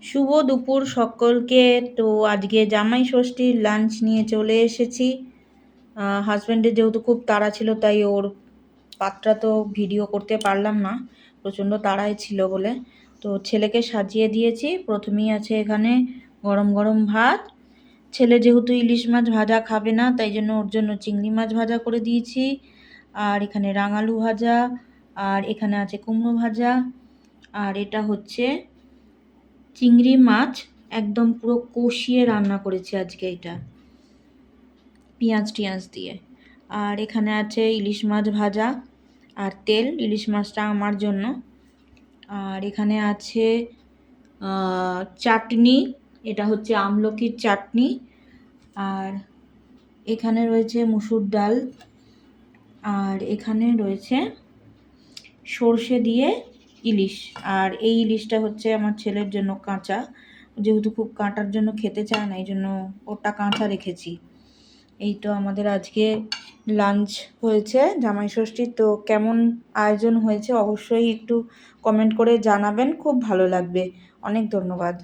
শুভ দুপুর সকলকে। তো আজকে জামাই ষষ্ঠীর লাঞ্চ নিয়ে চলে এসেছি। হাজব্যান্ডের যেহেতু খুব তাড়া ছিল, তাই ওর পাত্রা তো ভিডিও করতে পারলাম না, প্রচণ্ড তাড়ায় ছিল বলে। তো ছেলেকে সাজিয়ে দিয়েছি। প্রথমেই আছে এখানে গরম গরম ভাত। ছেলে যেহেতু ইলিশ মাছ ভাজা খাবে না, তাই জন্য ওর জন্য চিংড়ি মাছ ভাজা করে দিয়েছি। আর এখানে রাঙালু ভাজা, আর এখানে আছে কুমড়ো ভাজা, আর এটা হচ্ছে চিংড়ি মাছ একদম পুরো কষিয়ে রান্না করেছি আজকে, এটা পেঁয়াজ টিয়াজ দিয়ে। আর এখানে আছে ইলিশ মাছ ভাজা আর তেল, ইলিশ মাছটা আমার জন্য। আর এখানে আছে চাটনি, এটা হচ্ছে আমলকির চাটনি। আর এখানে রয়েছে মুসুর ডাল। আর এখানে রয়েছে সর্ষে দিয়ে ইলিশ। আর এই ইলিশটা হচ্ছে আমার ছেলের জন্য কাঁচা, যেহেতু খুব কাঁটার জন্য খেতে চায় না, এই জন্য ওটা কাঁচা রেখেছি। এই তো আমাদের আজকে লাঞ্চ হয়েছে জামাই ষষ্ঠীর। তো কেমন আয়োজন হয়েছে অবশ্যই একটু কমেন্ট করে জানাবেন, খুব ভালো লাগবে। অনেক ধন্যবাদ।